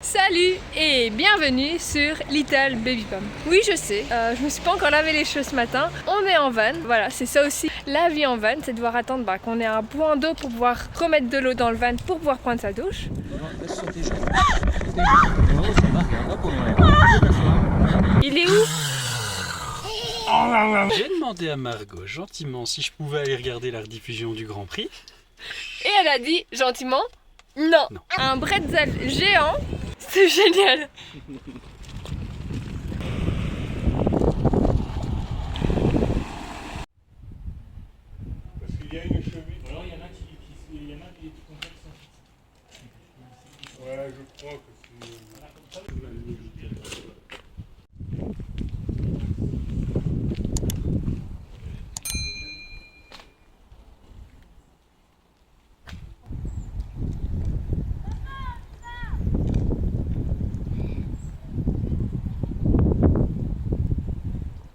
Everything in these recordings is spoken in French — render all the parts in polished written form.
Salut et bienvenue sur Little Baby Pump. Oui, je sais, je me suis pas encore lavé les cheveux ce matin. On est en van, voilà, c'est ça aussi. La vie en van, c'est devoir attendre qu'on ait un point d'eau pour pouvoir remettre de l'eau dans le van pour pouvoir prendre sa douche. Il est où? J'ai demandé à Margot gentiment si je pouvais aller regarder la rediffusion du Grand Prix. Et elle a dit gentiment non. Non. Un bretzel géant, c'est génial. Parce qu'il y a une cheville. Alors il y en a qui contactent sans fixe. Ouais, je crois que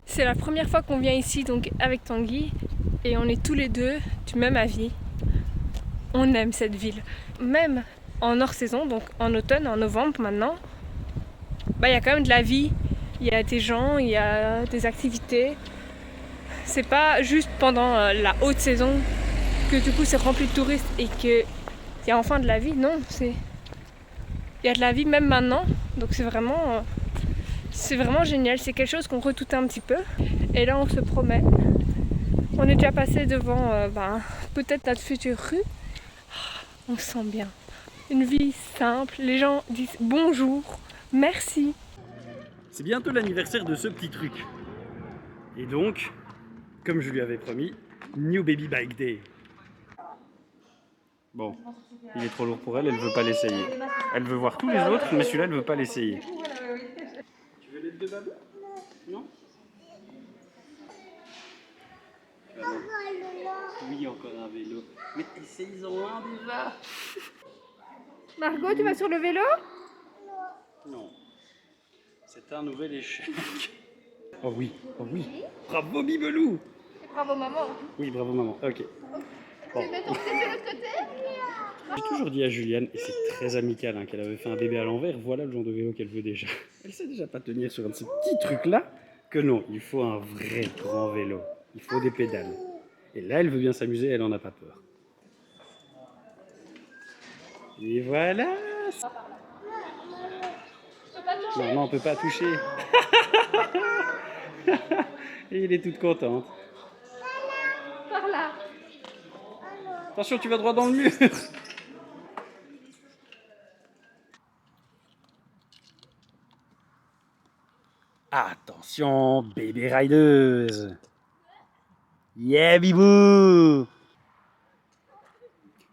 C'est la première fois qu'on vient ici donc avec Tanguy et on est tous les deux du même avis. On aime cette ville. Même en hors saison, donc en automne, en novembre maintenant, il y a quand même de la vie. Il y a des gens, il y a des activités. C'est pas juste pendant la haute saison que du coup c'est rempli de touristes et qu'il y a enfin de la vie. Non, il y a de la vie même maintenant. Donc c'est vraiment génial, c'est quelque chose qu'on redoutait un petit peu. Et là on se promène. On est déjà passé devant peut-être notre future rue. On se sent bien. Une vie simple, les gens disent bonjour, merci. C'est bientôt l'anniversaire de ce petit truc. Et donc, comme je lui avais promis, New Baby Bike Day. Bon, il est trop lourd pour elle, elle veut pas l'essayer. Elle veut voir tous les autres, mais celui-là, elle veut pas l'essayer. Tu veux l'aide de Babou? Non? Oui, encore un vélo. Mais essaye-en un déjà. Margot, tu vas sur le vélo? Non. C'est un nouvel échec. Oh oui, oh oui. Bravo Bibelou. Bravo maman. Oui, bravo maman. Ok. Bon. J'ai toujours dit à Juliane, et c'est très amical, qu'elle avait fait un bébé à l'envers, voilà le genre de vélo qu'elle veut déjà. Elle sait déjà pas tenir sur un de ces petits trucs-là, que non, il faut un vrai grand vélo. Il faut des pédales. Et là, elle veut bien s'amuser, elle en a pas peur. Et voilà. Non, on peut pas toucher. Et elle est toute contente. Par là. Attention, tu vas droit dans le mur. Attention, bébé rideuse. Yeah, bibou.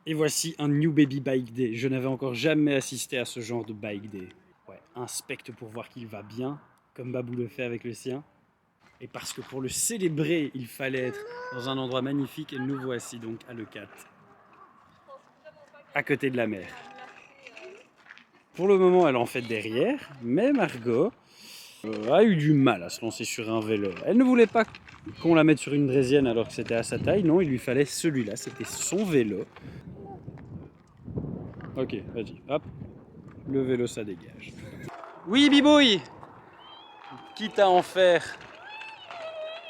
Et voici un New Baby Bike Day. Je n'avais encore jamais assisté à ce genre de Bike Day. Ouais, inspecte pour voir qu'il va bien, comme Babou le fait avec le sien. Et parce que pour le célébrer, il fallait être dans un endroit magnifique. Et nous voici donc à Leucate, à côté de la mer. Pour le moment, elle en fait derrière, mais Margot a eu du mal à se lancer sur un vélo. Elle ne voulait pas qu'on la mette sur une draisienne alors que c'était à sa taille. Non, il lui fallait celui-là, c'était son vélo. Ok, vas-y, hop, le vélo ça dégage. Oui, Bibouille, quitte à en faire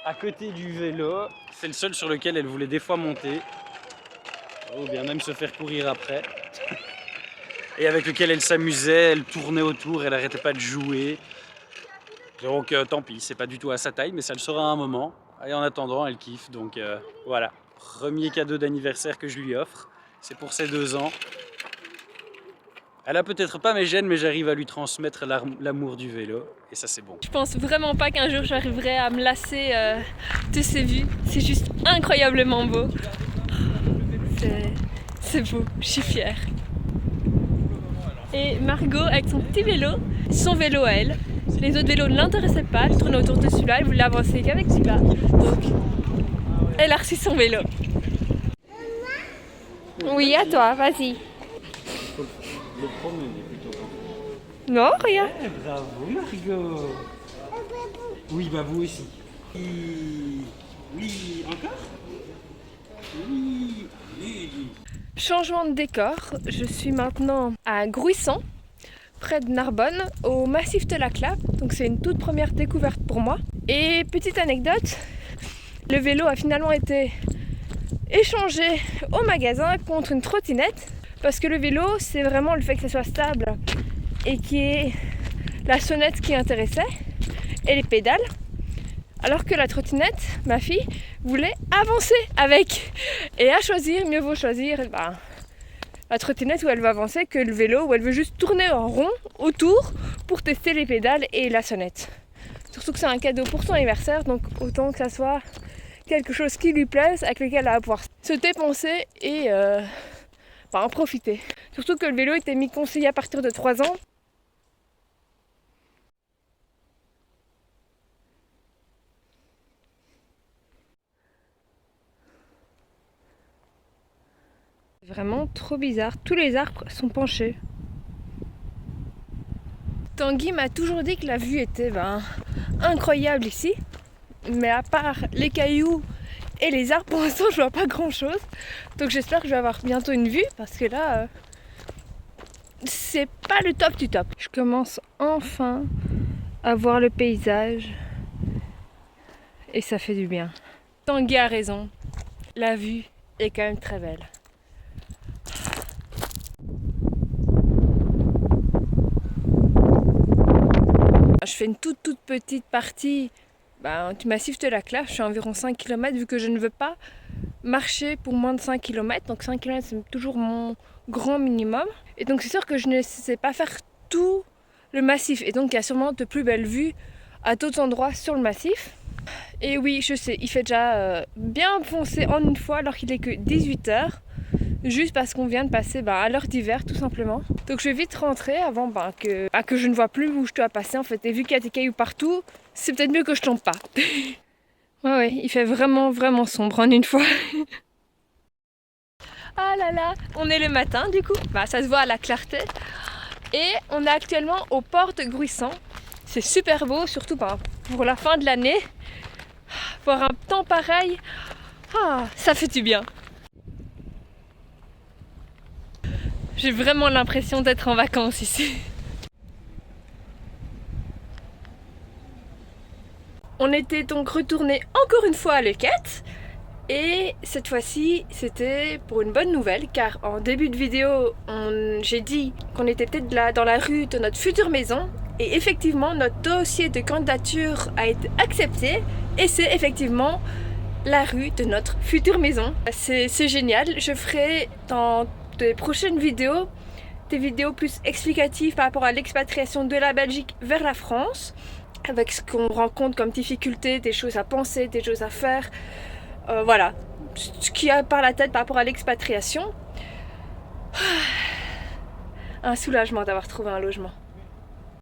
à côté du vélo, c'est le seul sur lequel elle voulait des fois monter, ou bien même se faire courir après, et avec lequel elle s'amusait, elle tournait autour, elle n'arrêtait pas de jouer. Donc tant pis, c'est pas du tout à sa taille, mais ça le sera à un moment. Et en attendant, elle kiffe, donc voilà. Premier cadeau d'anniversaire que je lui offre, c'est pour ses 2 ans. Elle a peut-être pas mes gènes, mais j'arrive à lui transmettre l'amour du vélo, et ça c'est bon. Je pense vraiment pas qu'un jour j'arriverai à me lasser de ces vues. C'est juste incroyablement beau. C'est beau, je suis fière. Et Margot avec son petit vélo, son vélo à elle. Les autres vélos ne l'intéressaient pas, elle tournait autour de celui-là, elle voulait avancer qu'avec celui-là. Donc, elle a reçu son vélo. Oui, à toi, vas-y. Le promener plutôt. Non, rien. Bravo Margot. Oui, bah vous aussi. Oui, encore. Oui. Changement de décor, je suis maintenant à Gruissan près de Narbonne, au massif de la Clappe. Donc c'est une toute première découverte pour moi. Et petite anecdote, le vélo a finalement été échangé au magasin contre une trottinette. Parce que le vélo, c'est vraiment le fait que ça soit stable et qu'il y ait la sonnette qui intéressait et les pédales. Alors que la trottinette, ma fille, voulait avancer avec. Et à choisir, mieux vaut choisir la trottinette où elle veut avancer que le vélo où elle veut juste tourner en rond autour pour tester les pédales et la sonnette. Surtout que c'est un cadeau pour son anniversaire, donc autant que ça soit quelque chose qui lui plaise, avec lequel elle va pouvoir se dépenser et en profiter. Surtout que le vélo était mis conseillé à partir de 3 ans. Vraiment trop bizarre, tous les arbres sont penchés. Tanguy m'a toujours dit que la vue était incroyable ici, mais à part les cailloux et les arbres, pour l'instant je vois pas grand chose. Donc j'espère que je vais avoir bientôt une vue, parce que là c'est pas le top du top. Je commence enfin à voir le paysage et ça fait du bien. Tanguy a raison, la vue est quand même très belle. Je fais une toute petite partie du massif de la Clappe, je suis à environ 5 km vu que je ne veux pas marcher pour moins de 5 km. Donc 5 km c'est toujours mon grand minimum. Et donc c'est sûr que je ne sais pas faire tout le massif. Et donc il y a sûrement de plus belles vues à d'autres endroits sur le massif. Et oui, je sais, il fait déjà bien foncé en une fois alors qu'il est que 18h. Juste parce qu'on vient de passer à l'heure d'hiver tout simplement. Donc je vais vite rentrer avant que je ne vois plus où je dois passer en fait. Et vu qu'il y a des cailloux partout, c'est peut-être mieux que je tombe pas. Ouais, il fait vraiment sombre en une fois. Ah là là, on est le matin du coup. Ça se voit à la clarté. Et on est actuellement au port de Gruissan. C'est super beau, surtout pour la fin de l'année. Voir un temps pareil, ça fait du bien. J'ai vraiment l'impression d'être en vacances ici. On était donc retourné encore une fois à Leucate. Et cette fois-ci, c'était pour une bonne nouvelle, car en début de vidéo, j'ai dit qu'on était peut-être là dans la rue de notre future maison. Et effectivement, notre dossier de candidature a été accepté. Et c'est effectivement la rue de notre future maison. C'est génial. Je ferai dans des prochaines vidéos, des vidéos plus explicatives par rapport à l'expatriation de la Belgique vers la France, avec ce qu'on rencontre comme difficultés, des choses à penser, des choses à faire, voilà, ce qui a par la tête par rapport à l'expatriation. Un soulagement d'avoir trouvé un logement.